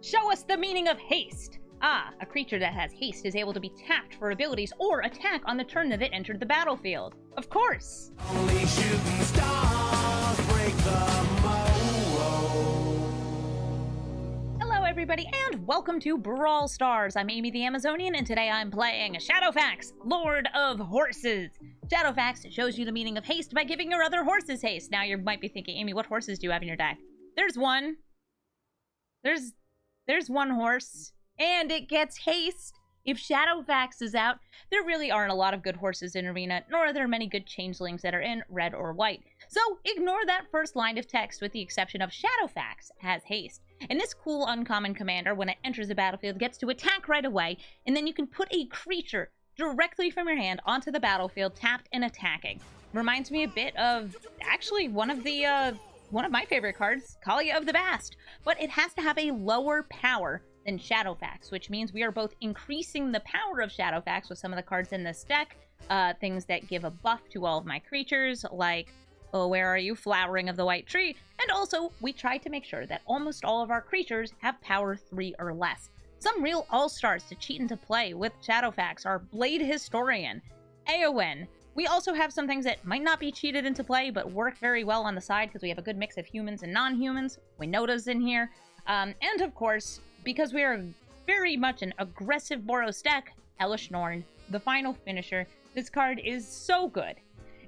Show us the meaning of haste. Ah, a creature that has haste is able to be tapped for abilities or attack on the turn that it entered the battlefield. Of course! Only shooting stars break the mold. Hello everybody, and welcome to Brawl Stars. I'm Amy the Amazonian, and today I'm playing Shadowfax, Lord of Horses. Shadowfax shows you the meaning of haste by giving your other horses haste. Now you might be thinking, Amy, what horses do you have in your deck? There's one. There's one horse. And it gets haste. If Shadowfax is out, there really aren't a lot of good horses in Arena, nor are there many good changelings that are in red or white. So ignore that first line of text with the exception of Shadowfax has haste. And this cool uncommon commander, when it enters the battlefield, gets to attack right away, and then you can put a creature directly from your hand onto the battlefield, tapped and attacking. Reminds me a bit of, actually, one of my favorite cards, Kalia of the Bast. But it has to have a lower power than Shadowfax, which means we are both increasing the power of Shadowfax with some of the cards in this deck, things that give a buff to all of my creatures, like, oh, where are you, Flowering of the White Tree, and also, we try to make sure that almost all of our creatures have power 3 or less. Some real all-stars to cheat into play with Shadowfax are Blade Historian, Eowyn. We also have some things that might not be cheated into play, but work very well on the side, because we have a good mix of humans and non-humans. Winota's in here, and of course, because we are very much an aggressive Boros deck, Elesh Norn, the final finisher. This card is so good.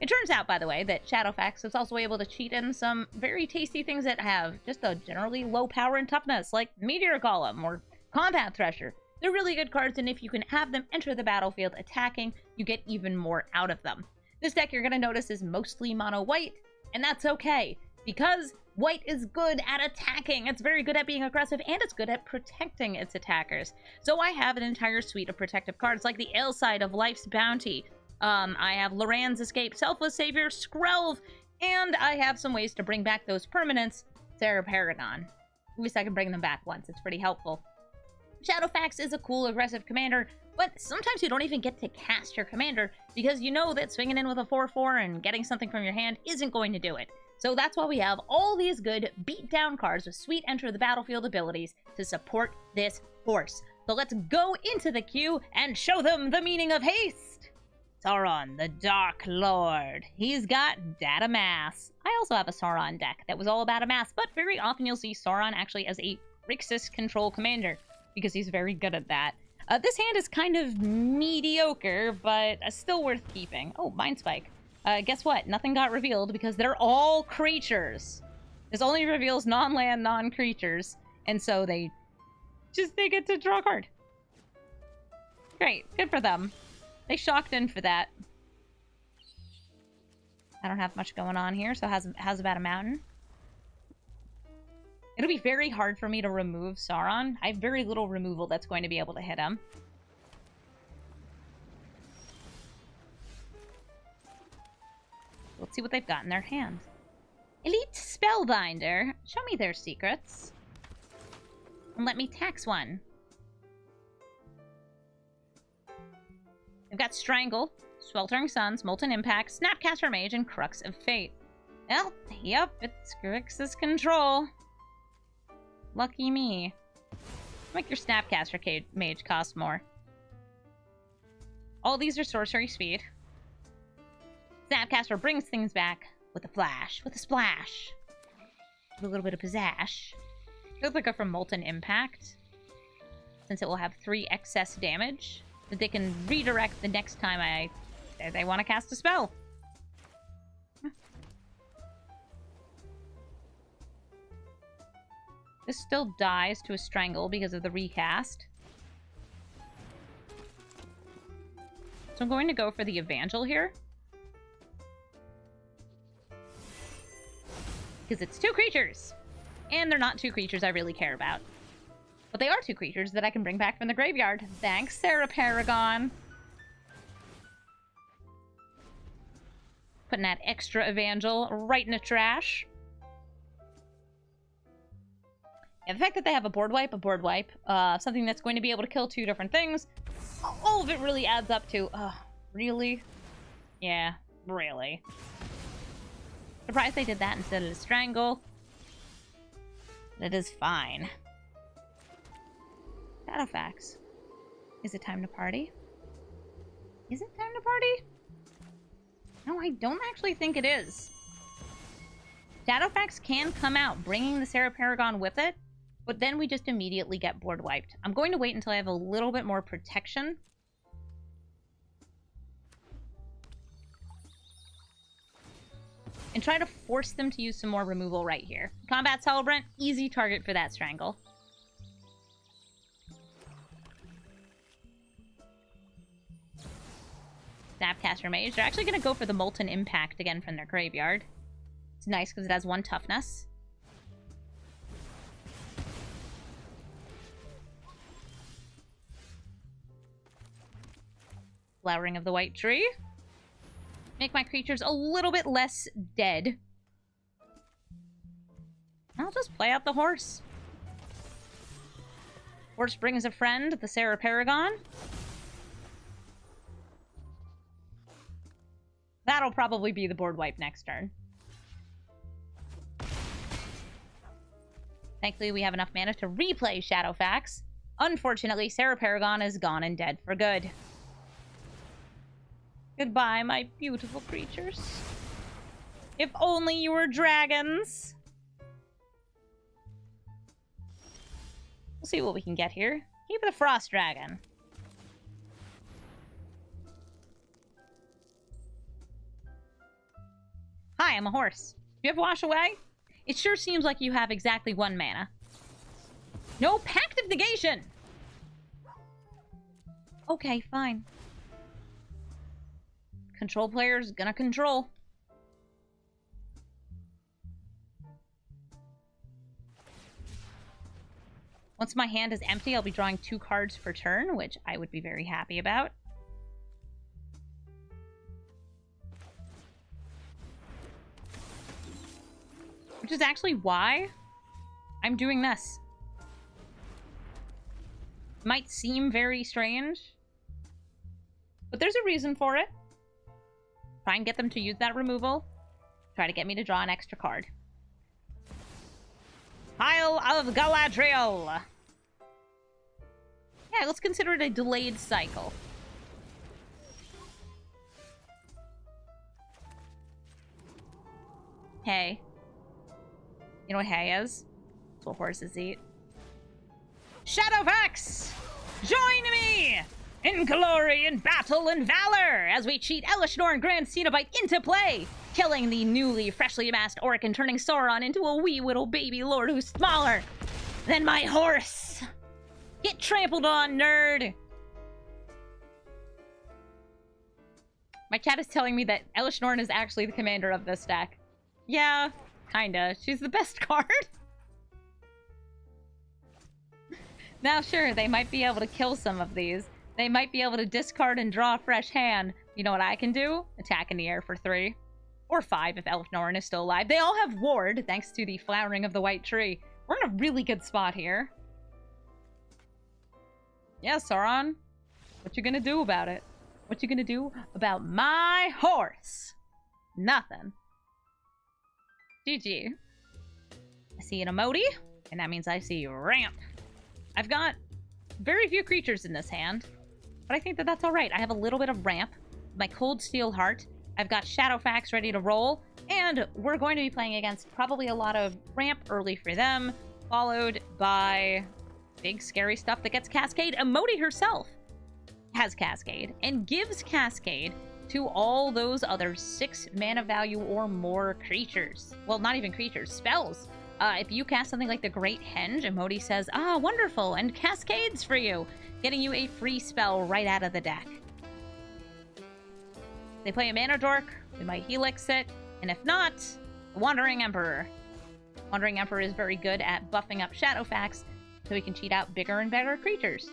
It turns out, by the way, that Shadowfax is also able to cheat in some very tasty things that have just a generally low power and toughness, like Meteor Golem or Combat Thresher. They're really good cards, and if you can have them enter the battlefield attacking, you get even more out of them. This deck, you're going to notice, is mostly mono-white, and that's okay, because white is good at attacking. It's very good at being aggressive, and it's good at protecting its attackers. So I have an entire suite of protective cards, like the Ailside of Life's Bounty. I have Loran's Escape, Selfless Savior, Skrelv, and I have some ways to bring back those permanents, Sarah Paragon. At least I can bring them back once. It's pretty helpful. Shadowfax is a cool, aggressive commander, but sometimes you don't even get to cast your commander, because you know that swinging in with a 4/4 and getting something from your hand isn't going to do it. So that's why we have all these good beat-down cards with sweet enter-the-battlefield abilities to support this horse. So let's go into the queue and show them the meaning of haste! Sauron, the Dark Lord. He's got Data Mass. I also have a Sauron deck that was all about a mass, but very often you'll see Sauron actually as a Grixis control commander, because he's very good at that. This hand is kind of mediocre, but still worth keeping. Oh, Mind Spike. Guess what? Nothing got revealed because they're all creatures. This only reveals non-land, non-creatures, and so they get to draw a card. Great, good for them. They shocked in for that. I don't have much going on here, so how's about a mountain? It'll be very hard for me to remove Sauron. I have very little removal that's going to be able to hit him. Let's see what they've got in their hand. Elite Spellbinder. Show me their secrets. And let me tax one. They've got Strangle, Sweltering Suns, Molten Impact, Snapcaster Mage, and Crux of Fate. Well, yep, it's Grixis control. Lucky me. Make your Snapcaster Mage cost more. All these are sorcery speed. Snapcaster brings things back with a flash, with a splash, with a little bit of pizzash. It'll pick up from Molten Impact, since it will have 3 excess damage that they can redirect the next time they want to cast a spell. This still dies to a Strangle because of the recast. So I'm going to go for the Evangel here, because it's 2 creatures! And they're not 2 creatures I really care about. But they are 2 creatures that I can bring back from the graveyard. Thanks, Sarah Paragon! Putting that extra Evangel right in the trash. Yeah, the fact that they have a board wipe, something that's going to be able to kill 2 different things, all of it really adds up to, really? Yeah, really. Surprised they did that instead of the Strangle. It is fine. Shadowfax. Is it time to party? Is it time to party? No, I don't actually think it is. Shadowfax can come out, bringing the Sarah Paragon with it, but then we just immediately get board wiped. I'm going to wait until I have a little bit more protection. And try to force them to use some more removal right here. Combat Celebrant, easy target for that Strangle. Snapcaster Mage. They're actually going to go for the Molten Impact again from their graveyard. It's nice because it has 1 toughness. Flowering of the White Tree. Make my creatures a little bit less dead. I'll just play out the horse. Horse brings a friend, the Sarah Paragon. That'll probably be the board wipe next turn. Thankfully, we have enough mana to replay Shadowfax. Unfortunately, Sarah Paragon is gone and dead for good. Goodbye, my beautiful creatures. If only you were dragons. We'll see what we can get here. Keep the Frost Dragon. Hi, I'm a horse. Do you have Wash Away? It sure seems like you have exactly 1 mana. No Pact of Negation! Okay, fine. Control player's gonna control. Once my hand is empty, I'll be drawing 2 cards per turn, which I would be very happy about. Which is actually why I'm doing this. Might seem very strange, but there's a reason for it. Try and get them to use that removal. Try to get me to draw an extra card. Pile of Galadriel! Yeah, let's consider it a delayed cycle. Hay. You know what hay is? That's what horses eat. Shadowfax! Join me! In glory, in battle, and valor, as we cheat Elesh, Norn, Grand Cenobite into play, killing the newly, freshly amassed orc and turning Sauron into a wee little baby lord who's smaller than my horse. Get trampled on, nerd. My chat is telling me that Elesh Norn is actually the commander of this deck. Yeah, kinda. She's the best card. Now, sure, they might be able to kill some of these. They might be able to discard and draw a fresh hand. You know what I can do? Attack in the air for 3. Or 5 if Elf Norn is still alive. They all have Ward, thanks to the Flowering of the White Tree. We're in a really good spot here. Yeah, Sauron. What you gonna do about it? What you gonna do about my horse? Nothing. GG. I see an emoji, and that means I see ramp. I've got very few creatures in this hand, but I think that that's alright. I have a little bit of ramp, my Coldsteel Heart. I've got Shadowfax ready to roll, and we're going to be playing against probably a lot of ramp early for them, followed by big scary stuff that gets Cascade. Emoti herself has Cascade, and gives Cascade to all those other 6 mana value or more creatures. Well, not even creatures, spells. If you cast something like the Great Henge, Emoti says, ah, wonderful, and cascades for you, getting you a free spell right out of the deck. They play a Mana Dork, we might Helix it, and if not, Wandering Emperor. Wandering Emperor is very good at buffing up Shadowfax, so we can cheat out bigger and better creatures.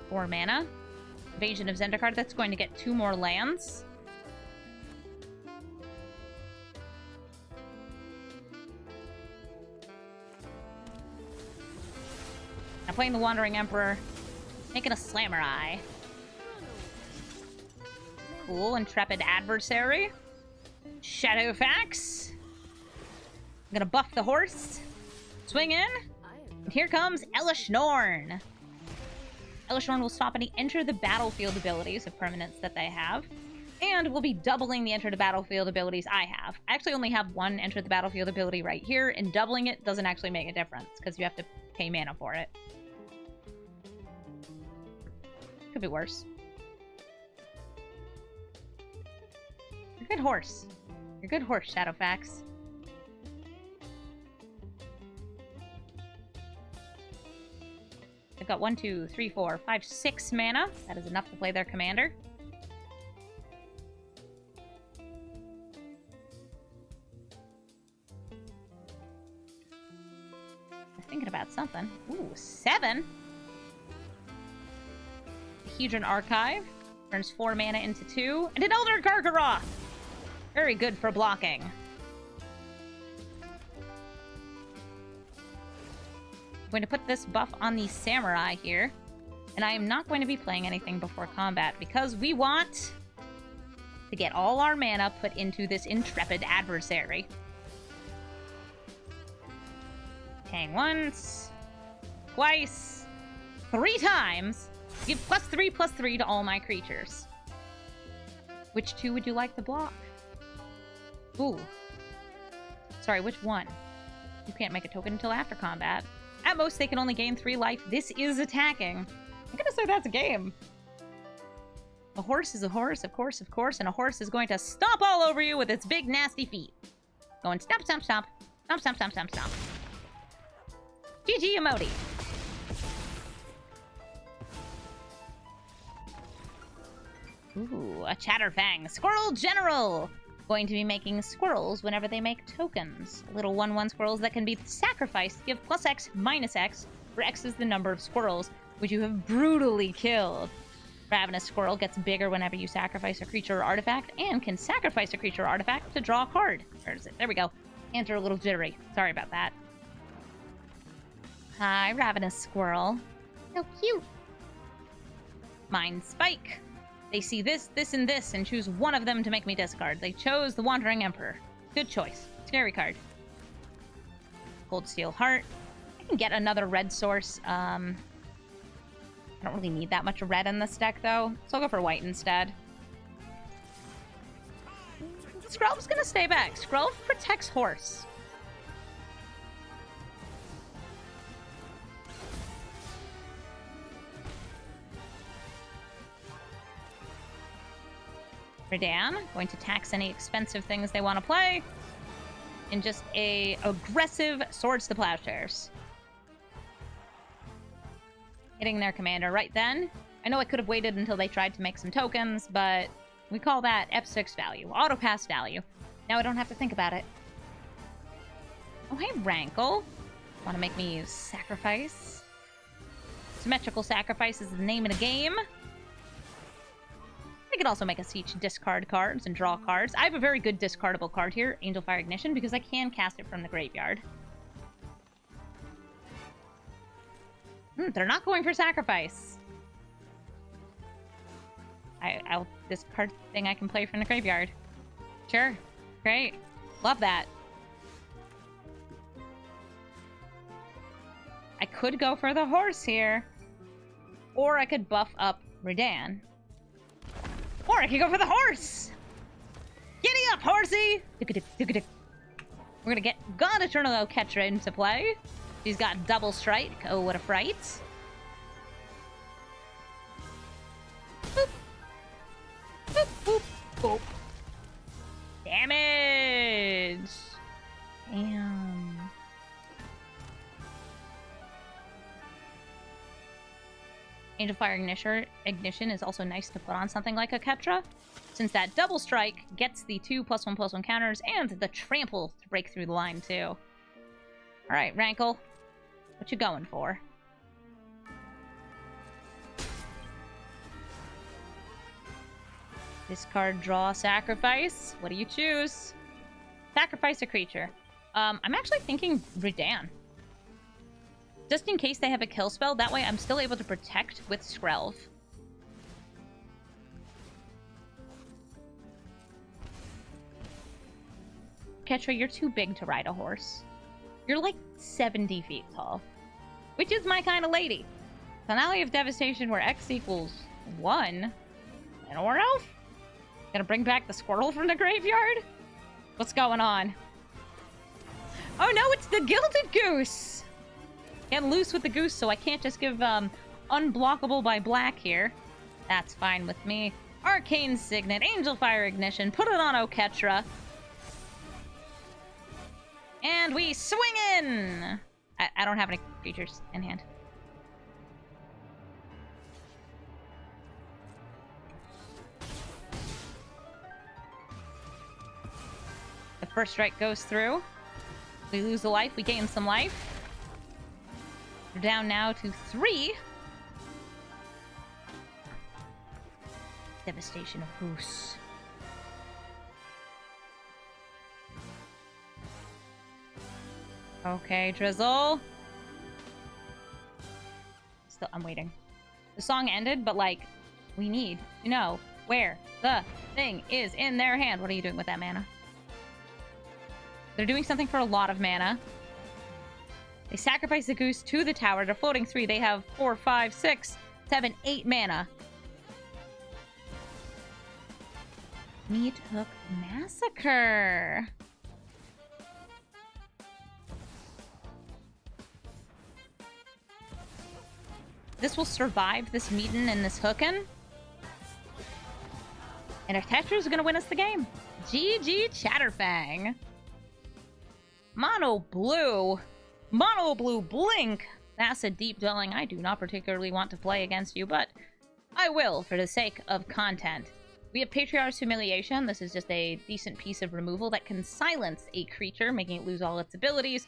4 mana. Invasion of Zendikar, that's going to get 2 more lands. Now playing the Wandering Emperor, making a Slamurai. Cool, Intrepid Adversary. Shadowfax. I'm gonna buff the horse. Swing in. And here comes Elesh Norn. Elesh Norn will stop any enter the battlefield abilities of permanents that they have, and will be doubling the enter the battlefield abilities I have. I actually only have one enter the battlefield ability right here, and doubling it doesn't actually make a difference, because you have to pay mana for it. Could be worse. You're a good horse. You're a good horse, Shadowfax. They've got 1, 2, 3, 4, 5, 6 mana. That is enough to play their commander. I'm thinking about something. Ooh, 7. Hedron Archive. Turns 4 mana into 2. And an Elder Gargaroth! Very good for blocking. I'm going to put this buff on the Samurai here. And I am not going to be playing anything before combat because we want to get all our mana put into this intrepid adversary. Paying once, twice, 3 times. Give +3/+3 to all my creatures. Which 2 would you like to block? Ooh. Sorry, which one? You can't make a token until after combat. At most, they can only gain 3 life. This is attacking. I'm gonna say that's a game. A horse is a horse, of course, and a horse is going to stomp all over you with its big, nasty feet. Going stomp, stomp, stomp. Stomp, stomp, stomp, stomp, stomp. GG emoji. Ooh, a Chatterfang. Squirrel General! Going to be making squirrels whenever they make tokens. Little 1/1 squirrels that can be sacrificed. Give +X, -X, where X is the number of squirrels, which you have brutally killed. Ravenous Squirrel gets bigger whenever you sacrifice a creature or artifact, and can sacrifice a creature or artifact to draw a card. Where is it? There we go. Hands are a little jittery. Sorry about that. Hi, Ravenous Squirrel. So cute. Mind Spike. They see this, this, and this, and choose one of them to make me discard. They chose the Wandering Emperor. Good choice. Scary card. Coldsteel Heart. I can get another red source. I don't really need that much red in this deck, though, so I'll go for white instead. Skrelv's gonna stay back. Skrelv protects horse. Redan, going to tax any expensive things they want to play. In just a aggressive Swords to Plowshares. Hitting their commander right then. I know I could have waited until they tried to make some tokens, but we call that F6 value. Auto pass value. Now I don't have to think about it. Oh, hey, Rankle. Want to make me sacrifice? Symmetrical Sacrifice is the name of the game. I could also make us each discard cards and draw cards. I have a very good discardable card here, Angel Fire Ignition, because I can cast it from the graveyard. They're not going for sacrifice. I'll discard thing I can play from the graveyard. Sure. Great. Love that. I could go for the horse here. Or I could buff up Redan. Or I could go for the horse! Giddy up, horsey! We're gonna get God-Eternal Oketra into play. She's got double strike. Oh, what a fright. Boop. Boop, boop, boop. Damage! Damn. Angel Fire Ignition is also nice to put on something like Oketra, since that double strike gets the 2+1/+1 counters and the trample to break through the line too. Alright, Rankle. What you going for? Discard, draw, sacrifice. What do you choose? Sacrifice a creature. I'm actually thinking Redan. Just in case they have a kill spell, that way I'm still able to protect with Skrelv. Ketra, you're too big to ride a horse. You're like 70 feet tall. which is my kind of lady. Finale of Devastation where X equals 1. An Or Elf? Gonna bring back the squirrel from the graveyard? What's going on? Oh no, it's the Gilded Goose! Get loose with the goose, so I can't just give unblockable by black here. That's fine with me. Arcane Signet, Angel Fire Ignition, put it on Oketra. And we swing in! I don't have any creatures in hand. The first strike goes through. We lose a life, we gain some life. We're down now to 3. Devastation of Goose. Okay, Drizzle. Still, I'm waiting. The song ended, but like, we need to know where the thing is in their hand. What are you doing with that mana? They're doing something for a lot of mana. They sacrifice the goose to the tower. They're floating 3. They have 4, 5, 6, 7, 8 mana. Meat Hook Massacre. This will survive this Meatin and this Hookin. And our Tetra is going to win us the game. GG Chatterfang. Mono Blue Blink. That's a deep dwelling. I do not particularly want to play against you, but I will for the sake of content. We have Patriarch's Humiliation. This is just a decent piece of removal that can silence a creature, making it lose all its abilities.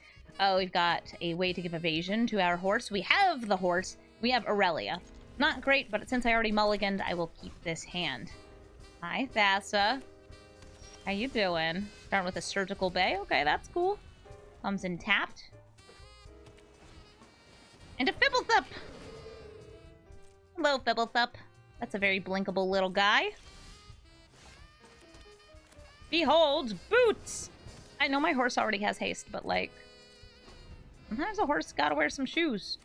We've got a way to give evasion to our horse. We have the horse. We have Aurelia. Not great, but since I already mulliganed, I will keep this hand. Hi, Thassa. How you doing? Starting with a Surgical Bay. Okay, that's cool. Comes in tapped. And a Fibblethip! Hello, Fibblethip. That's a very blinkable little guy. Behold, Boots! I know my horse already has haste, but like, sometimes a horse gotta wear some shoes.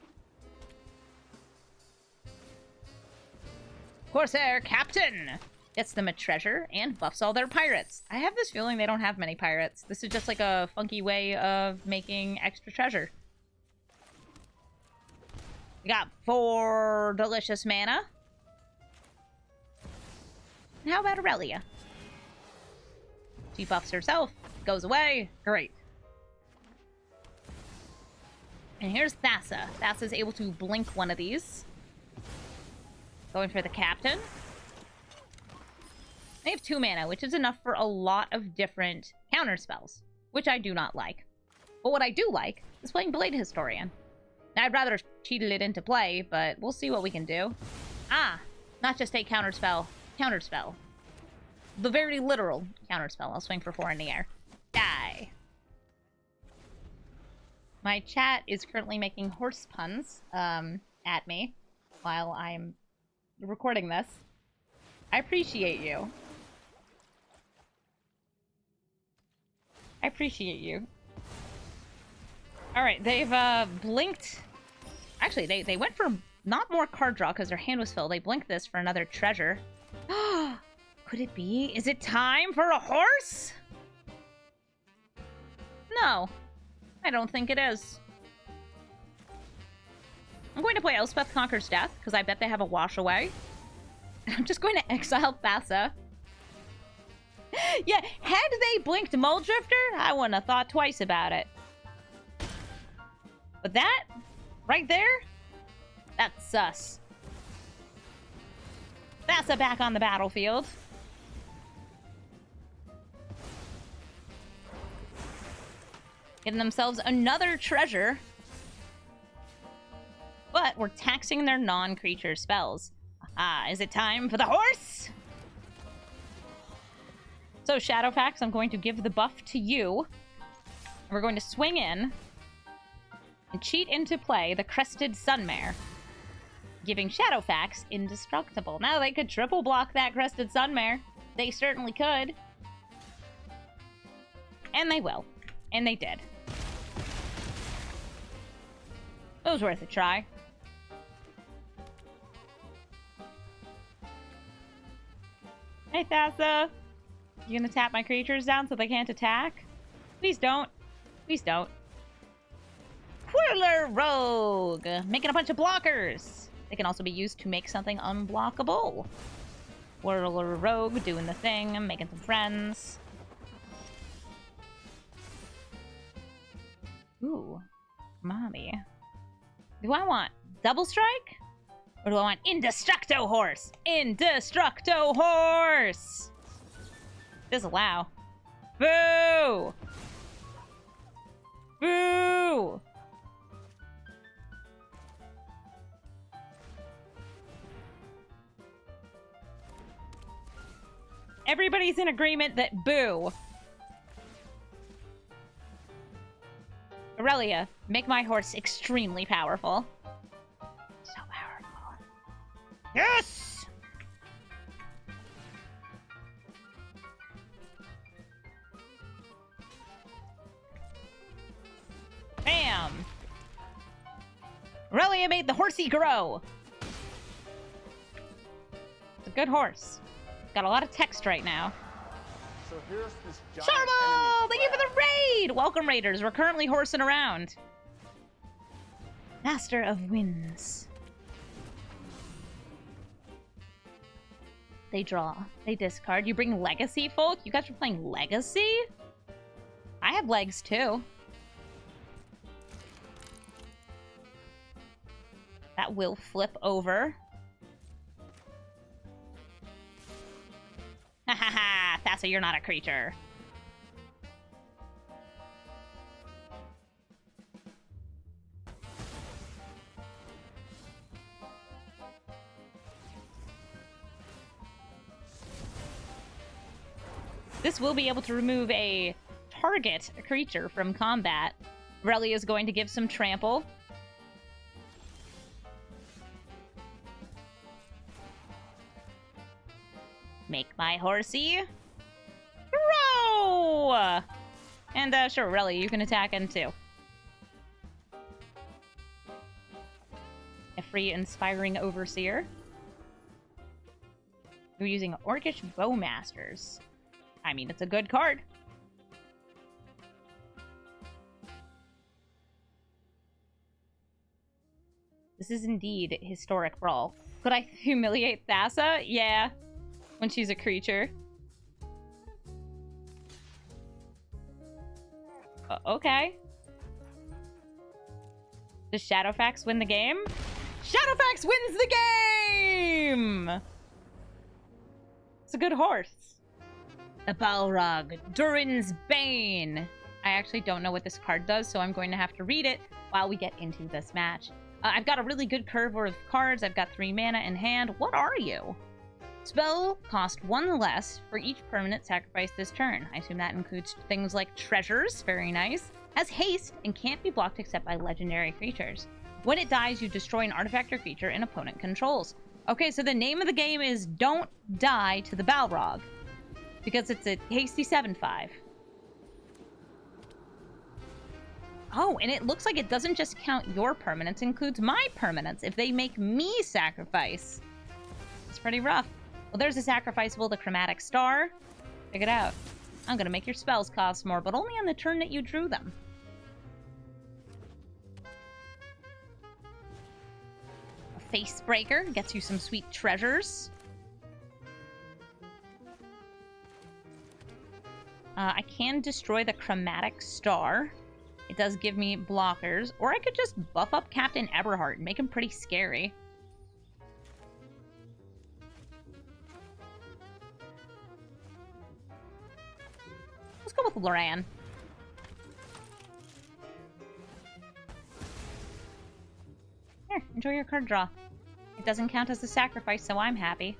Corsair Captain! Gets them a treasure and buffs all their pirates. I have this feeling they don't have many pirates. This is just like a funky way of making extra treasure. We got 4 delicious mana. And how about Aurelia? She buffs herself, goes away. Great. And here's Thassa. Thassa's able to blink one of these. Going for the Captain. They have 2 mana, which is enough for a lot of different counter spells, which I do not like. But what I do like is playing Blade Historian. Now, I'd rather have cheated it into play, but we'll see what we can do. Ah, not just a counterspell. Counterspell. The very literal counterspell. I'll swing for 4 in the air. Die. My chat is currently making horse puns at me while I'm recording this. I appreciate you. I appreciate you. Alright, they've blinked. Actually, they went for not more card draw because their hand was filled. They blinked this for another treasure. Could it be? Is it time for a horse? No, I don't think it is. I'm going to play Elspeth Conquers Death because I bet they have a wash away. I'm just going to exile Thassa. Yeah, had they blinked Muldrifter, I wouldn't have thought twice about it. But that, right there, that's sus. Thassa back on the battlefield. Getting themselves another treasure. But we're taxing their non-creature spells. Ah, is it time for the horse? So, Shadowfax, I'm going to give the buff to you. We're going to swing in and cheat into play the Crested Sunmare, giving Shadowfax indestructible. Now, they could triple block that Crested Sunmare. They certainly could. And they will. And they did. It was worth a try. Hey, Thassa. You gonna tap my creatures down so they can't attack? Please don't. Please don't. Whirler Rogue! Making a bunch of blockers. They can also be used to make something unblockable. Whirler Rogue doing the thing, making some friends. Ooh. Mommy. Do I want Double Strike? Or do I want Indestructo Horse? Indestructo Horse! Disallow. Boo! Boo! Everybody's in agreement that boo. Aurelia, make my horse extremely powerful. So powerful. Yes! Bam! Aurelia made the horsey grow. It's a good horse. Got a lot of text right now. So here's this giant Sharmo! enemy Thank you for the raid! Welcome, Raiders. We're currently horsing around. Master of Winds. They draw. They discard. You bring Legacy, folk? You guys are playing Legacy? I have legs, too. That will flip over. Ha ha ha! Thassa, you're not a creature. This will be able to remove a target creature from combat. Aurelia is going to give some trample. Make my horsey grow! And, sure, Aurelia, you can attack him too. A free Inspiring Overseer. We're using Orcish Bowmasters. I mean, it's a good card. This is indeed historic Brawl. Could I humiliate Thassa? Yeah. When she's a creature. Okay. Does Shadowfax win the game? Shadowfax wins the game! It's a good horse. A Balrog, Durin's Bane. I actually don't know what this card does, so I'm going to have to read it while we get into this match. I've got a really good curve of cards. I've got 3 mana in hand. What are you? Spell cost 1 less for each permanent sacrificed this turn. I assume that includes things like treasures. Very nice. Has haste and can't be blocked except by legendary creatures. When it dies, you destroy an artifact or creature an opponent controls. Okay, so the name of the game is Don't Die to the Balrog. Because it's a hasty 7/5. Oh, and it looks like it doesn't just count your permanents, it includes my permanents if they make me sacrifice. It's pretty rough. Well, there's a sacrificeable, the Chromatic Star. Check it out. I'm gonna make your spells cost more, but only on the turn that you drew them. A Facebreaker gets you some sweet treasures. I can destroy the Chromatic Star. It does give me blockers. Or I could just buff up Captain Eberhart and make him pretty scary. Let's go with Loran. Here, enjoy your card draw. It doesn't count as a sacrifice, so I'm happy.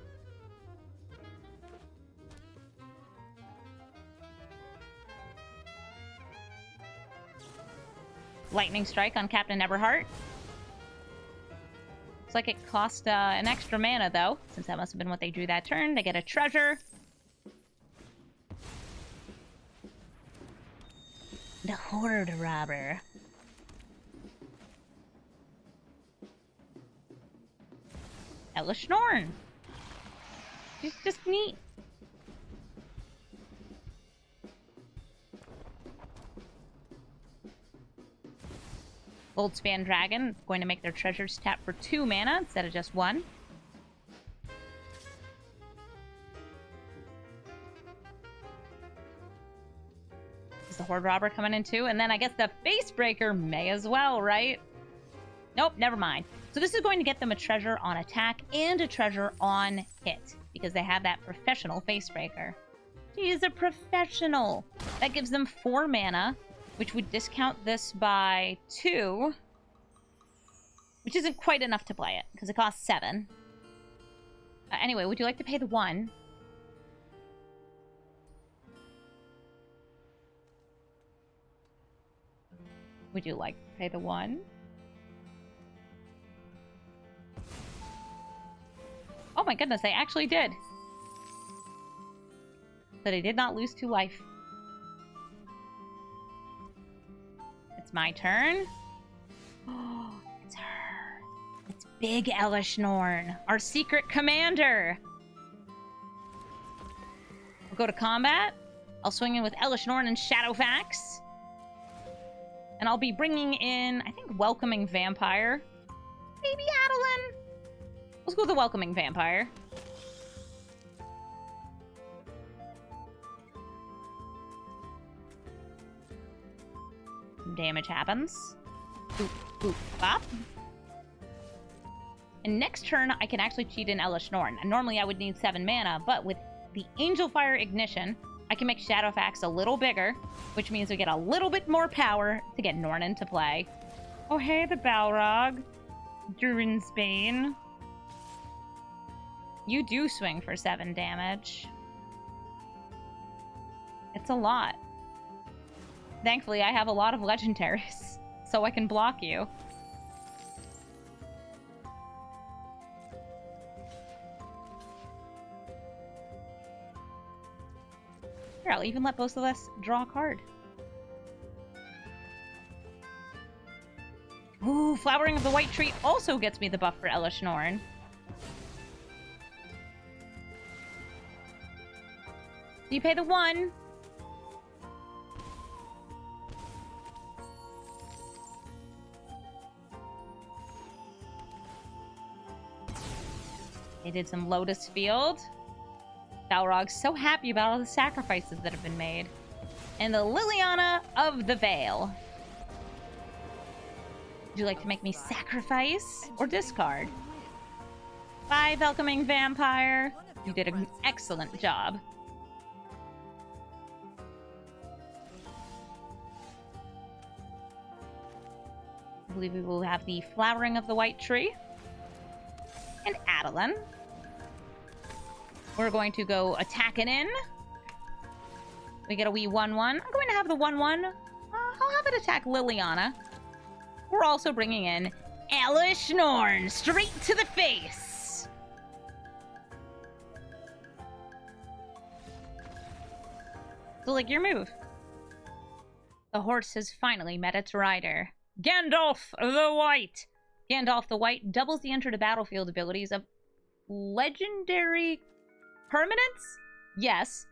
Lightning Strike on Captain Eberhart. Looks like it cost an extra mana, though, since that must have been what they drew that turn. They get a treasure. The Horde Robber. Elesh Norn. She's just neat. Goldspan Dragon, going to make their treasures tap for 2 mana instead of just 1. Is the Horde Robber coming in too? And then I guess the Facebreaker may as well, right? Nope, never mind. So this is going to get them a treasure on attack and a treasure on hit, because they have that professional Facebreaker. He is a professional. That gives them 4 mana, which would discount this by 2, which isn't quite enough to play it, because it costs 7. Anyway, would you like to pay the 1? Would you like to pay the 1? Oh my goodness, they actually did. But I did not lose 2 life. It's my turn. Oh, it's her. It's Big Elesh Norn, our secret commander. We'll go to combat. I'll swing in with Elesh Norn and Shadowfax. And I'll be bringing in, I think, Welcoming Vampire. Maybe Adeline. Let's go with the Welcoming Vampire. Damage happens. Boop, boop, bop. And next turn, I can actually cheat in Elesh Norn. And normally I would need 7 mana, but with the Angel Fire Ignition, I can make Shadowfax a little bigger, which means we get a little bit more power to get Norn into play. Oh, hey, the Balrog. Durin's Bane. You do swing for 7 damage. It's a lot. Thankfully, I have a lot of legendaries, so I can block you. Here, I'll even let both of us draw a card. Ooh, Flowering of the White Tree also gets me the buff for Elesh Norn. You pay the 1. They did some Lotus Field. Balrog's so happy about all the sacrifices that have been made. And the Liliana of the Vale. Would you like to make me sacrifice or discard? 5 Welcoming Vampire. You did an excellent job. I believe we will have the Flowering of the White Tree. And Adeline. We're going to go attacking in. We get a wee 1-1. I'm going to have the 1-1. I'll have it attack Liliana. We're also bringing in Elesh Norn, straight to the face. So, like, your move. The horse has finally met its rider. Gandalf the White. Gandalf the White doubles the enter to battlefield abilities of legendary permanents? Yes.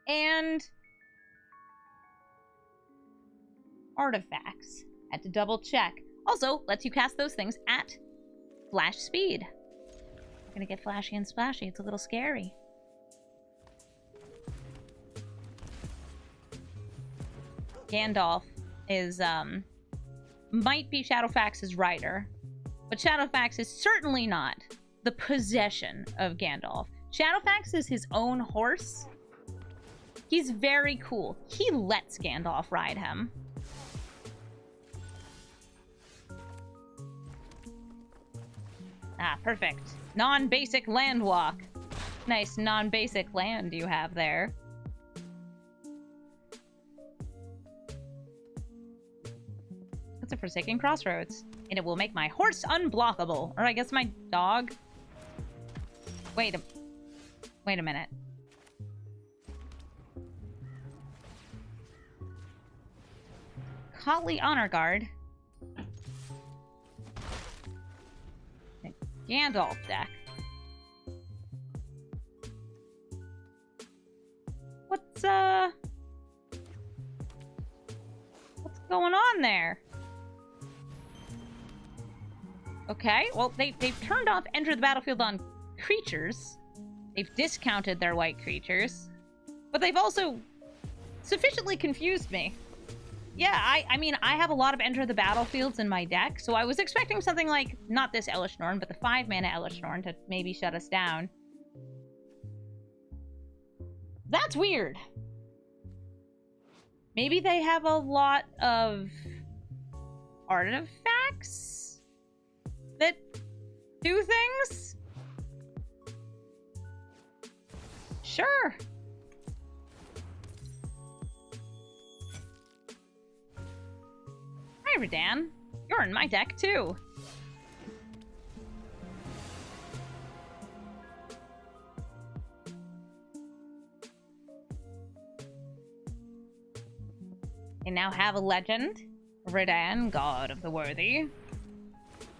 And artifacts. Had to double check. Also, lets you cast those things at flash speed. I'm gonna get flashy and splashy. It's a little scary. Gandalf is, might be Shadowfax's rider, but Shadowfax is certainly not the possession of Gandalf. Shadowfax is his own horse. He's very cool. He lets Gandalf ride him. Ah, perfect. Non-basic land walk. Nice non-basic land you have there. That's a Forsaken Crossroads. And it will make my horse unblockable. Or I guess my dog. Wait a minute. Cotley Honor Guard. Gandalf deck. going on there? Okay, well, they've turned off enter the battlefield on creatures. They've discounted their white creatures. But they've also sufficiently confused me. Yeah, I mean, I have a lot of enter the battlefields in my deck, so I was expecting something like, not this Elesh Norn, but the 5-mana Elesh Norn to maybe shut us down. That's weird. Maybe they have a lot of artifacts that do things? Sure. Hi, Redan. You're in my deck, too. They now have a legend. Redan, God of the Worthy.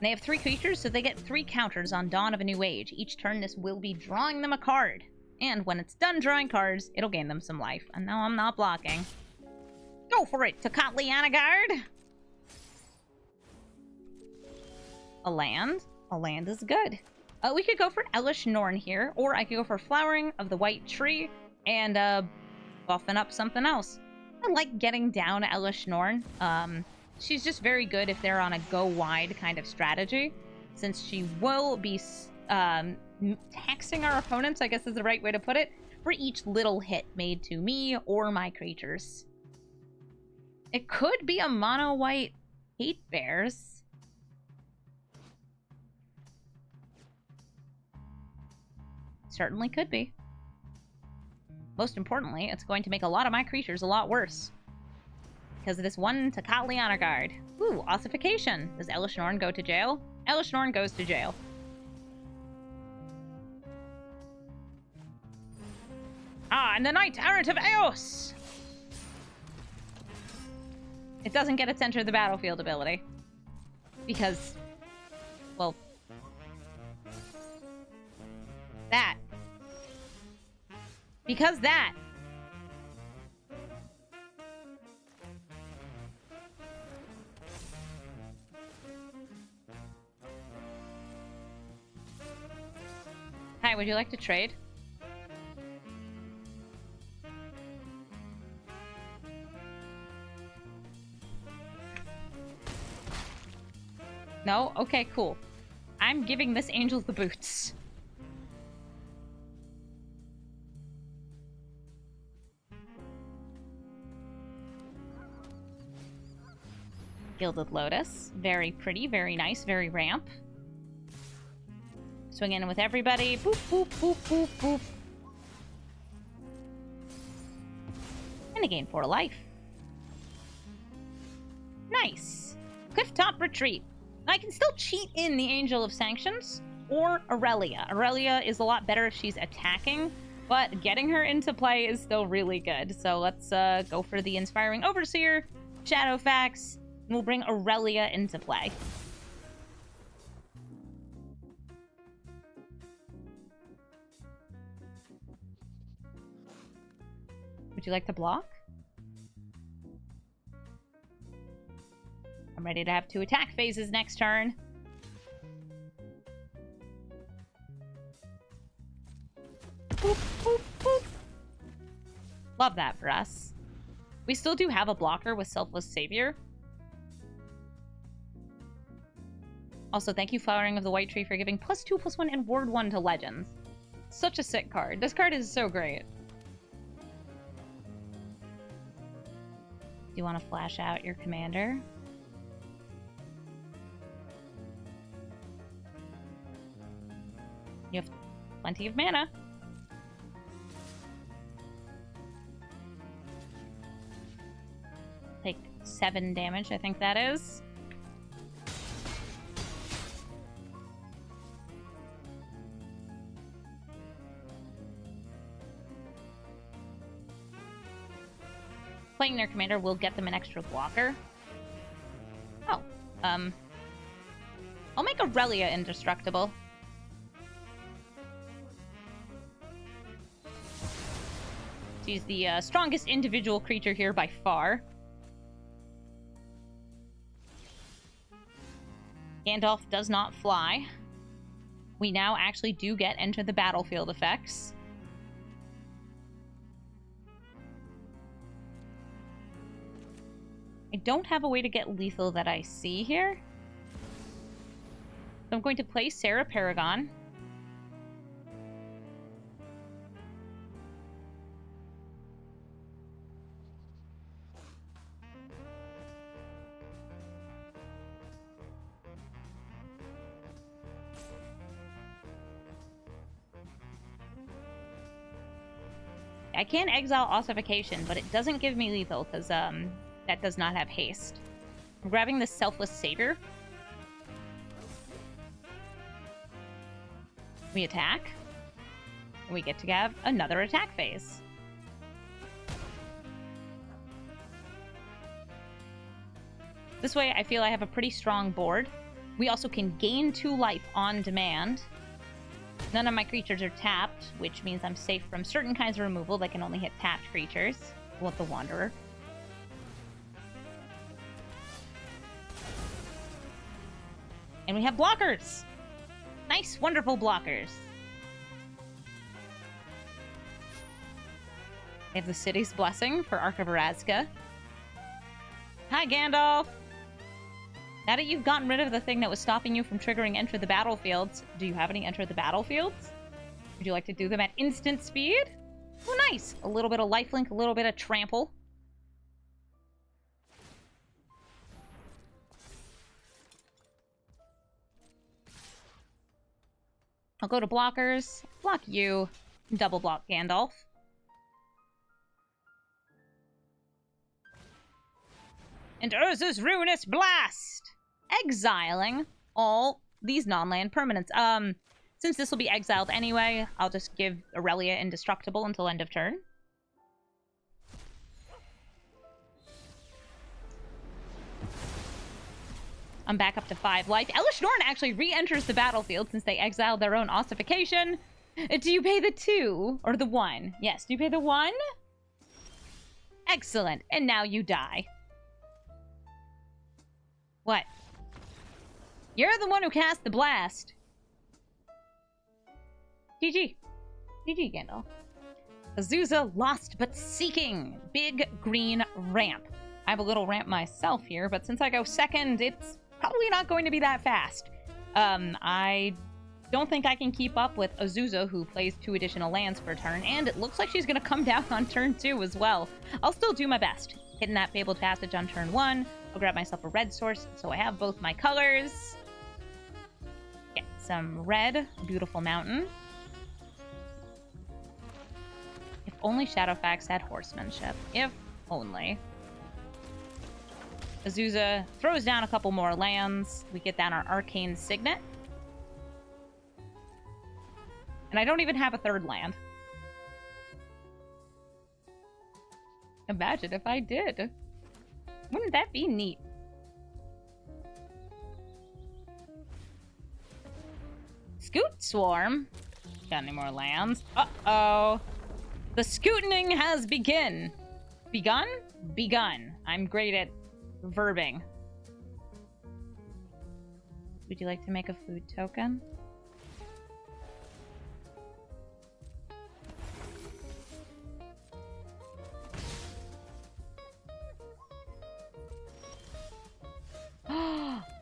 They have 3 creatures, so they get 3 counters on Dawn of a New Age. Each turn, this will be drawing them a card. And when it's done drawing cards, it'll gain them some life. And now I'm not blocking. Go for it, Tocatli Anagard! A land? A land is good. We could go for Elesh Norn here, or I could go for Flowering of the White Tree and buffing up something else. I like getting down Elesh Norn. She's just very good if they're on a go-wide kind of strategy, since she will be taxing our opponents, I guess is the right way to put it, for each little hit made to me or my creatures. It could be a mono-white Hate Bears. Certainly could be. Most importantly, it's going to make a lot of my creatures a lot worse. Because of this one Tocatli Anagard. Ooh, ossification. Does Elesh Norn go to jail? Elesh Norn goes to jail. Ah, and the Knight Errant of Eos! It doesn't get its enter the battlefield ability. Because, well, that. Because that. Hi, would you like to trade? No? Okay, cool. I'm giving this Angel the boots. Gilded Lotus. Very pretty, very nice, very ramp. Swing in with everybody. Boop, boop, boop, boop, boop. And I gain 4 life. Nice. Clifftop Retreat. I can still cheat in the Angel of Sanctions or Aurelia. Aurelia is a lot better if she's attacking, but getting her into play is still really good. So let's go for the Inspiring Overseer, Shadowfax, and we'll bring Aurelia into play. Would you like to block? I'm ready to have 2 attack phases next turn. Boop, boop, boop. Love that for us. We still do have a blocker with Selfless Savior. Also, thank you, Flowering of the White Tree, for giving +2/+1 and Ward 1 to Legends. Such a sick card. This card is so great. Do you want to flash out your commander? You have plenty of mana. Take 7 damage, I think that is. Playing their commander will get them an extra blocker. Oh, I'll make Aurelia indestructible. She's the strongest individual creature here by far. Gandalf does not fly. We now actually do get Enter the Battlefield effects. I don't have a way to get lethal that I see here. So I'm going to play Sarah Paragon. I can exile Ossification, but it doesn't give me lethal because that does not have haste. I'm grabbing the Selfless Savior. We attack. And we get to have another attack phase. This way, I feel I have a pretty strong board. We also can gain 2 life on demand. None of my creatures are tapped, which means I'm safe from certain kinds of removal that can only hit tapped creatures. What the Wanderer. And we have blockers! Nice, wonderful blockers. We have the City's Blessing for Ark of Arazka. Hi, Gandalf! Now that you've gotten rid of the thing that was stopping you from triggering Enter the Battlefields, do you have any Enter the Battlefields? Would you like to do them at instant speed? Oh, nice! A little bit of lifelink, a little bit of trample. I'll go to blockers, block you, double block Gandalf. And Urza's Ruinous Blast! Exiling all these non-land permanents. Since this will be exiled anyway, I'll just give Aurelia Indestructible until end of turn. I'm back up to 5 life. Elesh Norn actually re-enters the battlefield since they exiled their own ossification. Do you pay the 2? Or the 1? Yes, do you pay the 1? Excellent. And now you die. What? You're the one who cast the blast. GG. GG, Gandalf. Azusa Lost But Seeking. Big green ramp. I have a little ramp myself here, but since I go second, it's probably not going to be that fast. I don't think I can keep up with Azusa, who plays 2 additional lands per turn, and it looks like she's going to come down on turn 2 as well. I'll still do my best. Hitting that Fabled Passage on turn 1. I'll grab myself a red source, so I have both my colors. Get some red. Beautiful mountain. If only Shadowfax had horsemanship. If only. Azusa throws down a couple more lands. We get down our Arcane Signet. And I don't even have a 3rd land. Imagine if I did. Wouldn't that be neat? Scoot Swarm. Got any more lands? Uh-oh. The scooting has begun. Begun? Begun. I'm great at verbing. Would you like to make a food token?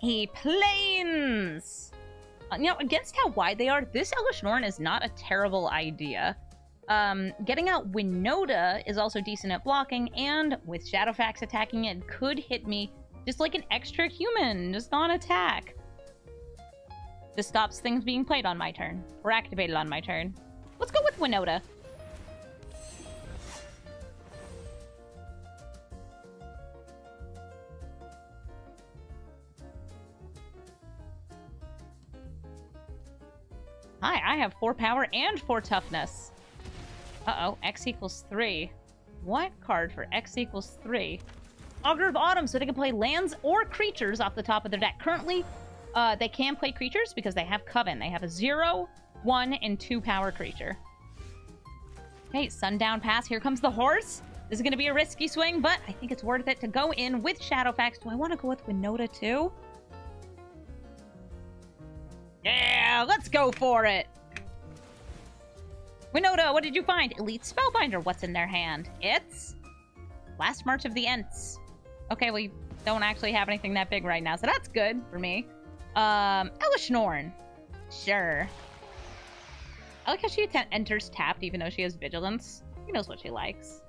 He planes! You know, against how wide they are, this Elesh Norn is not a terrible idea. Getting out Winota is also decent at blocking, and with Shadowfax attacking it, could hit me just like an extra human, just on attack. This stops things being played on my turn, or activated on my turn. Let's go with Winota. Hi, I have 4 power and 4 toughness. Uh-oh, X equals 3. What card for X equals 3? Augur of Autumn, so they can play lands or creatures off the top of their deck. Currently, they can play creatures because they have Coven. They have a 0, 1, and 2 power creature. Okay, Sundown Pass. Here comes the horse. This is going to be a risky swing, but I think it's worth it to go in with Shadowfax. Do I want to go with Winota too? Yeah, let's go for it. Winota, what did you find? Elite Spellbinder. What's in their hand? It's Last March of the Ents. Okay, we don't actually have anything that big right now, so that's good for me. Elesh Norn. Sure. I like how she enters tapped even though she has Vigilance. She knows what she likes.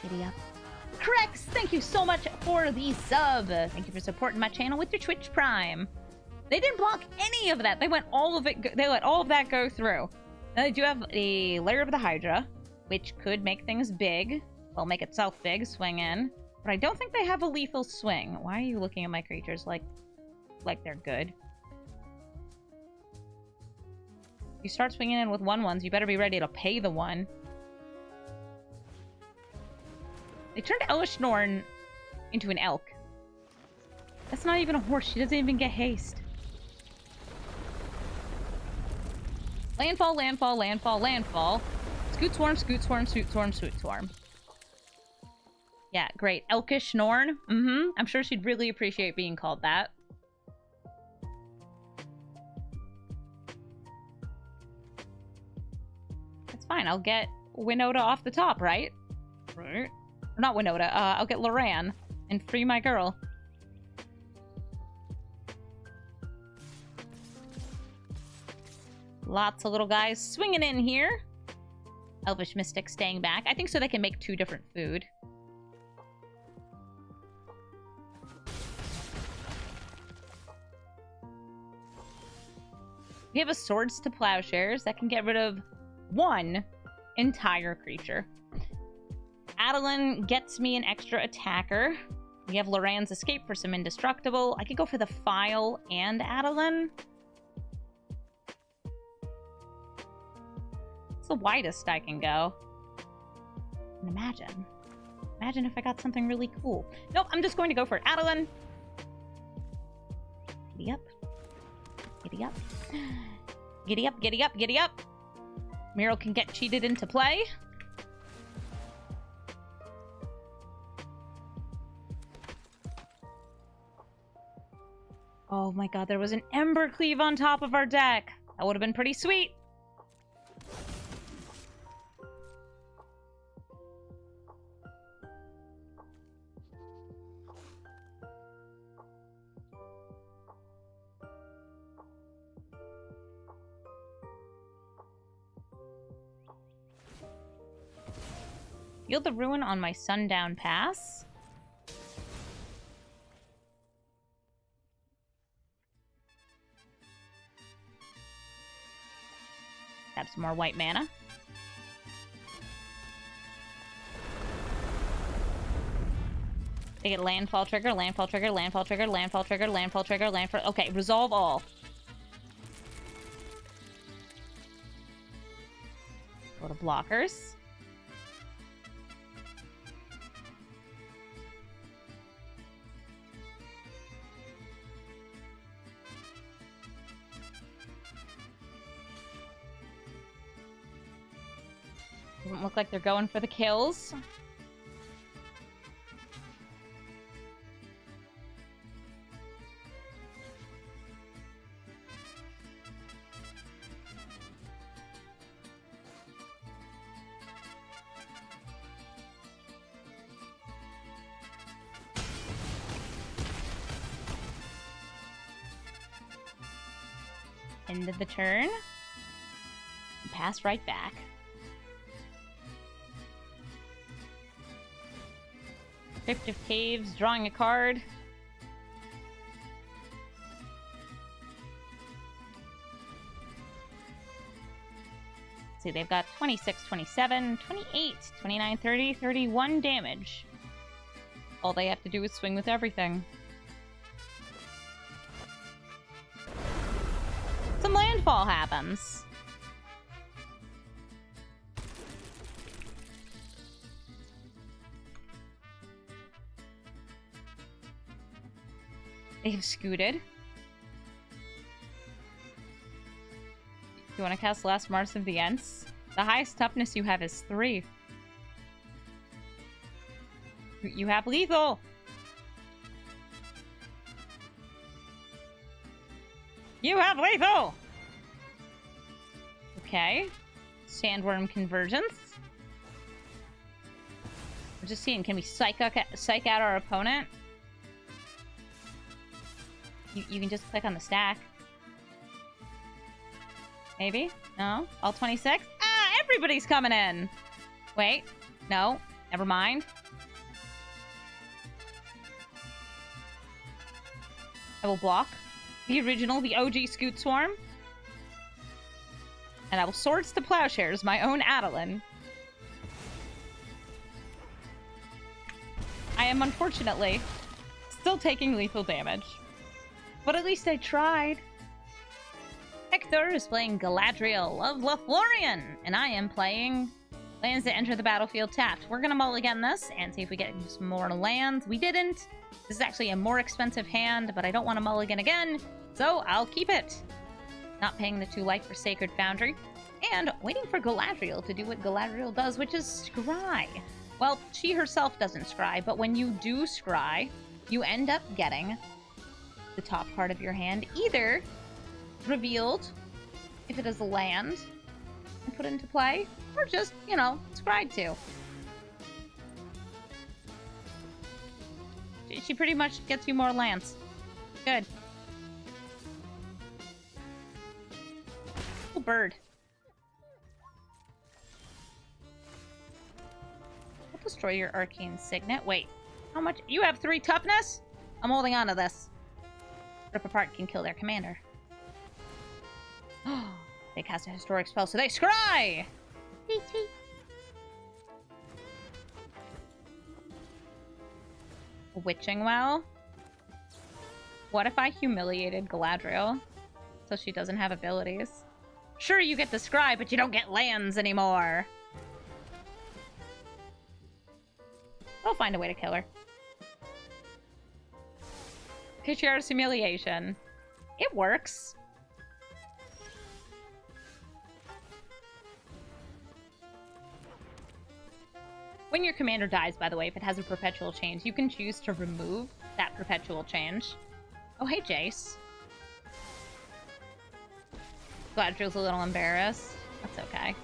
Giddy up. Crex, thank you so much for the sub. Thank you for supporting my channel with your Twitch Prime. They didn't block any of that. They let all of that go through. Now they do have a Lair of the Hydra, which could make things big. Well, make itself big, swing in. But I don't think they have a lethal swing. Why are you looking at my creatures like they're good? If you start swinging in with 1/1s, you better be ready to pay the one. They turned Elesh Norn into an elk. That's not even a horse. She doesn't even get haste. Landfall, landfall, landfall, landfall. Scoot swarm, scoot swarm, scoot swarm, scoot swarm. Yeah, great. Elkish Norn. I'm sure she'd really appreciate being called that. That's fine. I'll get Winota off the top, right? Right. Or not Winota. I'll get Loran and free my girl. Lots of little guys swinging in here. Elvish Mystic staying back. I think so they can make 2 different food. We have a Swords to Plowshares that can get rid of 1 entire creature. Adeline gets me an extra attacker. We have Loran's Escape for some indestructible. I could go for the File and Adeline. It's the widest I can go. And imagine if I got something really cool. Nope, I'm just going to go for Adeline. Giddy up. Giddy up. Giddy up, giddy up, giddy up. Miro can get cheated into play. Oh my god, there was an Embercleave on top of our deck. That would have been pretty sweet. Yield the Ruin on my Sundown Pass. Have some more white mana. They get landfall trigger, landfall trigger, landfall trigger, landfall trigger, landfall trigger, landfall. Okay, resolve all. Go to blockers. Doesn't look like they're going for the kills. End of the turn. Pass right back. Crypt of Caves, drawing a card. Let's see, they've got 26, 27, 28, 29, 30, 31 damage. All they have to do is swing with everything. Some landfall happens. They've scooted. You want to cast Last March of the Ents? The highest toughness you have is 3. You have lethal. You have lethal. Okay. Sandworm convergence. We're just seeing, can we psych out our opponent? You can just click on the stack. Maybe? No? All 26? Ah, everybody's coming in! Wait. No. Never mind. I will block the original, the OG Scoot Swarm. And I will Swords to Plowshares, my own Adeline. I am unfortunately still taking lethal damage. But at least I tried. Hector is playing Galadriel of Lothlorien, and I am playing lands that enter the battlefield tapped. We're gonna mulligan this and see if we get some more lands. We didn't. This is actually a more expensive hand, but I don't want to mulligan again, so I'll keep it. Not paying the 2 life for Sacred Foundry, and waiting for Galadriel to do what Galadriel does, which is scry. Well, she herself doesn't scry, but when you do scry, you end up getting the top part of your hand either revealed, if it is a land, and put into play, or just, you know, scryed to. She pretty much gets you more lands. Good. Oh, bird. I'll destroy your Arcane Signet. Wait, how much? You have 3 toughness? I'm holding on to this. Rip apart can kill their commander. They cast a historic spell, so they scry! Witching Well? What if I humiliated Galadriel so she doesn't have abilities? Sure, you get the scry, but you don't get lands anymore. I'll find a way to kill her. Patriarch's Humiliation. It works. When your commander dies, by the way, if it has a perpetual change, you can choose to remove that perpetual change. Oh, hey, Jace. Galadriel's a little embarrassed. That's okay.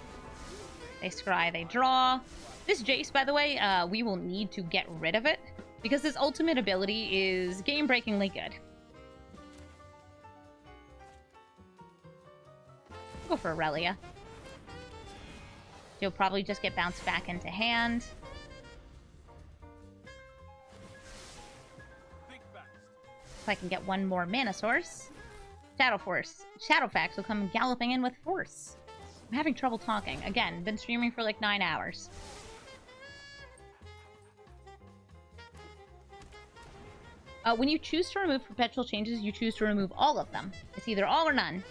They scry, they draw. This Jace, by the way, we will need to get rid of it, because his ultimate ability is game-breakingly good. Go for Aurelia. You'll probably just get bounced back into hand. If I can get one more mana source. Shadowfax will come galloping in with force. I'm having trouble talking. Again, been streaming for like 9 hours. When you choose to remove perpetual changes, you choose to remove all of them. It's either all or none.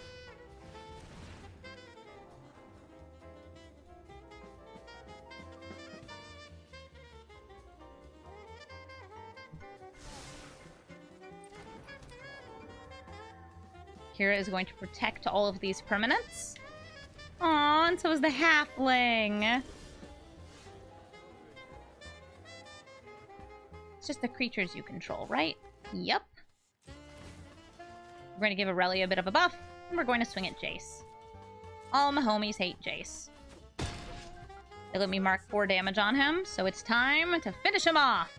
Kira is going to protect all of these permanents. Aww, and so is the halfling. It's just the creatures you control, right? Yep. We're going to give Aurelia a bit of a buff, and we're going to swing at Jace. All my homies hate Jace. They let me mark 4 damage on him, so it's time to finish him off.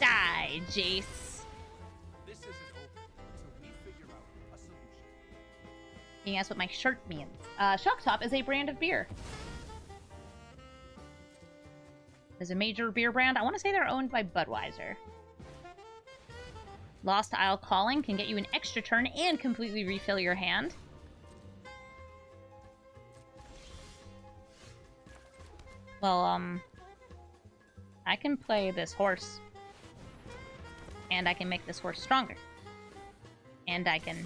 Die, Jace. Being asked what my shirt means. Shock Top is a brand of beer. There's a major beer brand. I want to say they're owned by Budweiser. Lost Isle Calling can get you an extra turn and completely refill your hand. Well, I can play this horse. And I can make this horse stronger. And I can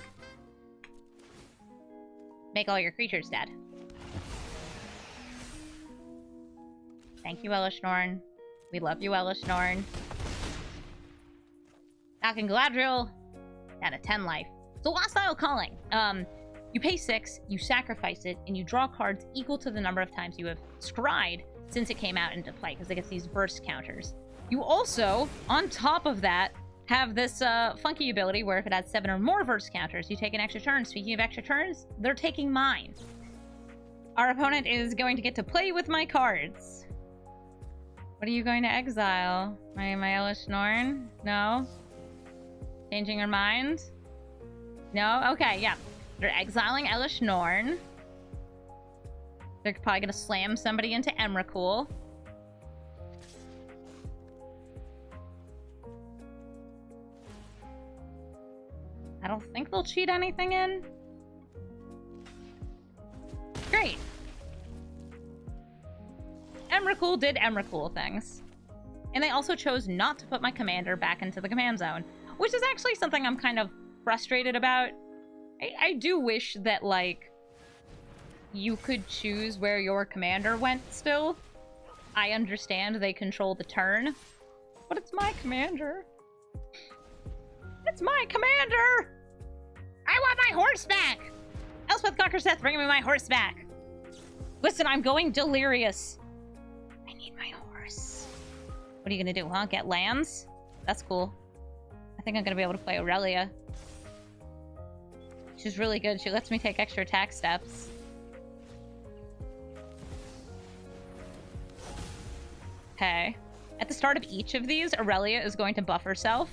make all your creatures dead. Thank you, Elesh Norn. We love you, Elesh Norn. Knocking Galadriel down to 10 life. So Lost Isle Calling. You pay 6, you sacrifice it, and you draw cards equal to the number of times you have scryed since it came out into play, because it gets these burst counters. You also, on top of that, have this funky ability where if it has 7 or more burst counters, you take an extra turn. Speaking of extra turns, they're taking mine. Our opponent is going to get to play with my cards. What are you going to exile? My Elesh Norn? No? Changing your mind? No? Okay, yeah. They're exiling Elesh Norn. They're probably going to slam somebody into Embercleave. I don't think they'll cheat anything in. Great. Embercleave did Embercleave things. And they also chose not to put my commander back into the command zone, which is actually something I'm kind of frustrated about. I do wish that, like, you could choose where your commander went still. I understand they control the turn, but it's my commander. It's my commander! I want my horse back! Elspeth Conquerseth, bring me my horse back! Listen, I'm going delirious. I need my horse. What are you gonna do, huh? Get lands? That's cool. I think I'm gonna be able to play Aurelia. She's really good. She lets me take extra attack steps. Okay. At the start of each of these, Aurelia is going to buff herself.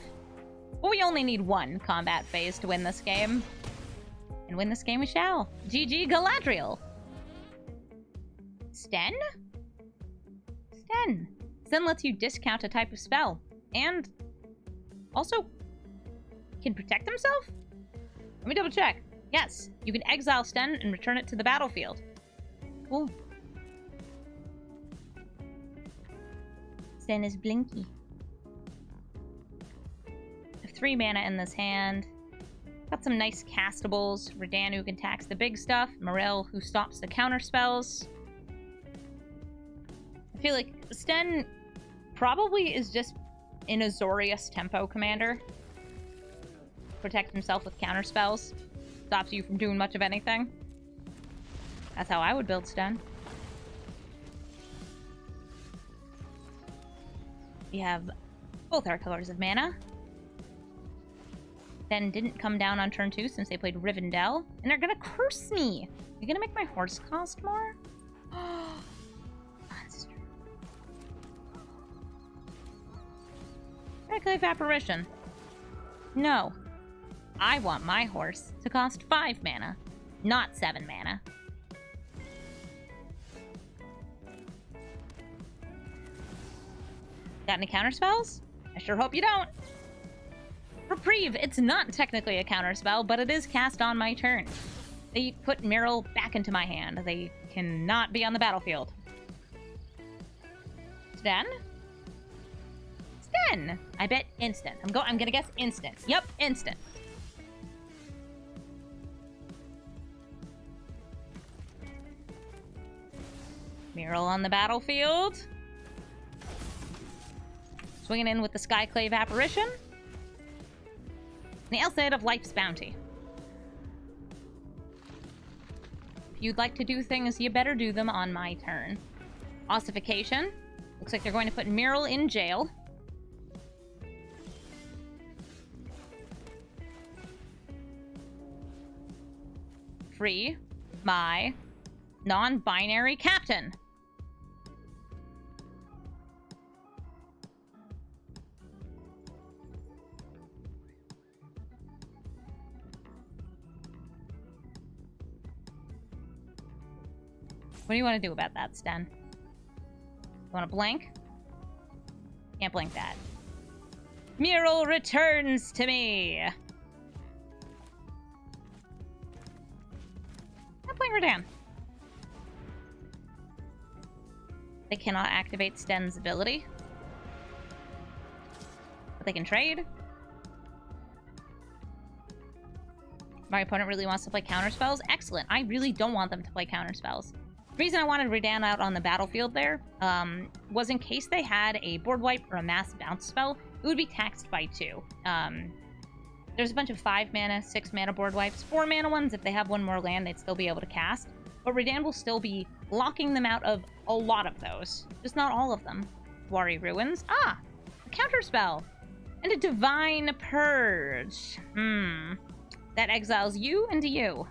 But we only need one combat phase to win this game. And win this game we shall. GG Galadriel. Sten? Sten. Sten lets you discount a type of spell. And also can protect himself? Let me double check. Yes, you can exile Sten and return it to the battlefield. Cool. Sten is blinky. I have 3 mana in this hand. Got some nice castables. Redan, who can tax the big stuff. Morel, who stops the counter spells. I feel like Sten probably is just an Azorius tempo commander. Protect himself with counter spells. Stops you from doing much of anything. That's how I would build Sten. We have both our colors of mana. Then didn't come down on turn 2 since they played Rivendell. And they're gonna curse me! You're gonna make my horse cost more? That's true. Embercleave Apparition. No. I want my horse to cost 5 mana, not 7 mana. Got any counter spells? I sure hope you don't. Reprieve. It's not technically a counter spell, but it is cast on my turn. They put Meryl back into my hand. They cannot be on the battlefield. Sten? Sten! I bet instant. I'm gonna guess instant. Yep, instant. Meryl on the battlefield. Swinging in with the Skyclave Apparition. The Elfhead of Life's Bounty. If you'd like to do things, you better do them on my turn. Ossification. Looks like they're going to put Meryl in jail. Free my non-binary captain. What do you want to do about that, Sten? You want to blink? Can't blink that. Meryl returns to me! I'm playing Redan. They cannot activate Sten's ability. But they can trade. My opponent really wants to play counterspells. Excellent. I really don't want them to play counterspells. The reason I wanted Redan out on the battlefield there was in case they had a board wipe or a mass bounce spell, it would be taxed by 2. There's a bunch of 5 mana, 6 mana board wipes. 4 mana ones, if they have one more land, they'd still be able to cast. But Redan will still be locking them out of a lot of those. Just not all of them. Wari Ruins. Ah! A counterspell. And a Divine Purge. That exiles you and you.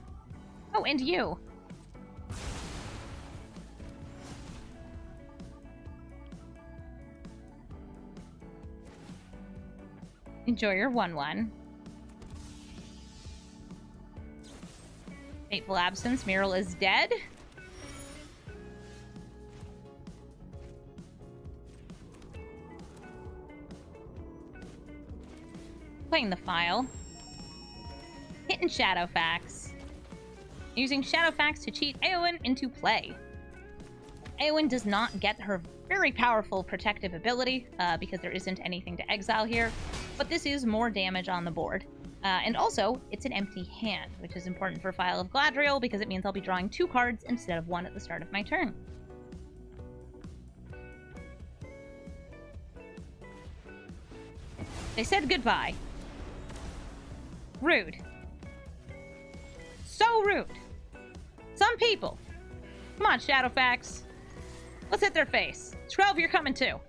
Oh, and you. Enjoy your 1/1. Fateful Absence. Mural is dead. Playing the file. Hitting Shadowfax. Using Shadowfax to cheat Eowyn into play. Eowyn does not get her very powerful protective ability, because there isn't anything to exile here, but this is more damage on the board. And also, it's an empty hand, which is important for File of Gladriel, because it means I'll be drawing 2 cards instead of 1 at the start of my turn. They said goodbye. Rude. So rude. Some people. Come on, Shadowfax. Let's hit their face. Skrelv, you're coming too.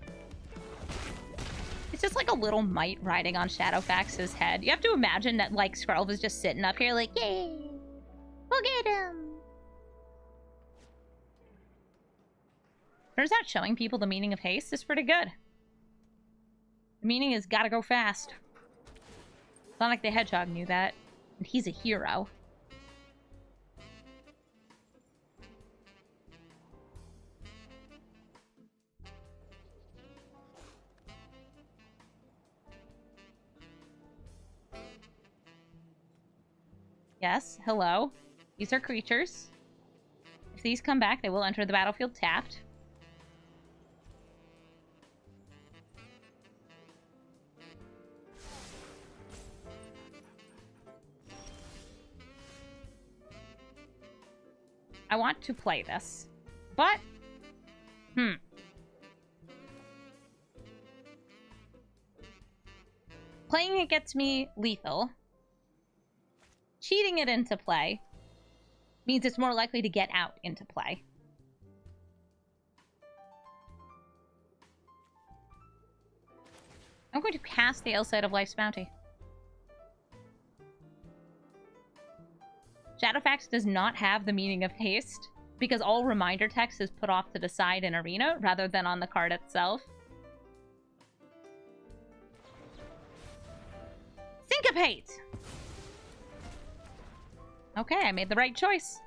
It's just like a little mite riding on Shadowfax's head. You have to imagine that, like, Skrelv is just sitting up here like, yay! We'll get him! Turns out showing people the meaning of haste is pretty good. The meaning is gotta go fast. Sonic the Hedgehog knew that, and he's a hero. Yes, hello. These are creatures. If these come back, they will enter the battlefield tapped. I want to play this, but... Playing it gets me lethal. Cheating it into play means it's more likely to get out into play. I'm going to cast the Elside of Life's Bounty. Shadowfax does not have the meaning of haste, because all reminder text is put off to the side in Arena, rather than on the card itself. Syncopate! Okay, I made the right choice.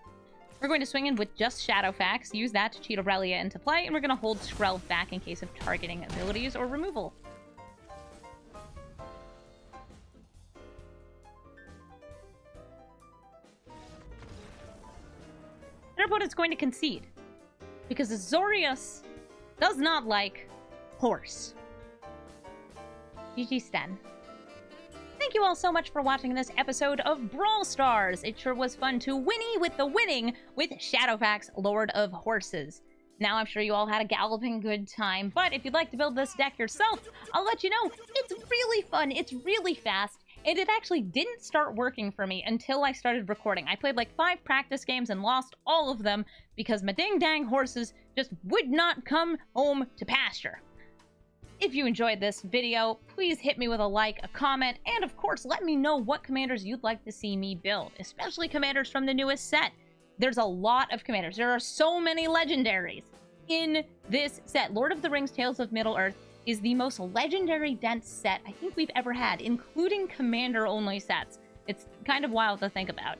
We're going to swing in with just Shadowfax, use that to cheat Aurelia into play, and we're going to hold Skrelv back in case of targeting abilities or removal. Their opponent's going to concede, because Azorius does not like horse. GG Sten. Thank you all so much for watching this episode of Brawl Stars. It sure was fun to winnie with the winning with Shadowfax, Lord of Horses. Now I'm sure you all had a galloping good time, but if you'd like to build this deck yourself, I'll let you know, it's really fun, it's really fast, and it actually didn't start working for me until I started recording. I played like 5 practice games and lost all of them because my ding-dang horses just would not come home to pasture. If you enjoyed this video, please hit me with a like, a comment, and of course, let me know what commanders you'd like to see me build, especially commanders from the newest set. There's a lot of commanders. There are so many legendaries in this set. Lord of the Rings Tales of Middle-earth is the most legendary dense set I think we've ever had, including commander-only sets. It's kind of wild to think about.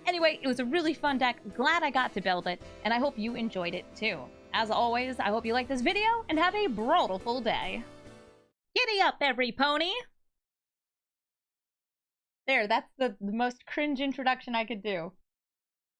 Anyway, it was a really fun deck. Glad I got to build it, and I hope you enjoyed it too. As always, I hope you liked this video, and have a brawlful day. Giddy up, every pony! There, that's the most cringe introduction I could do.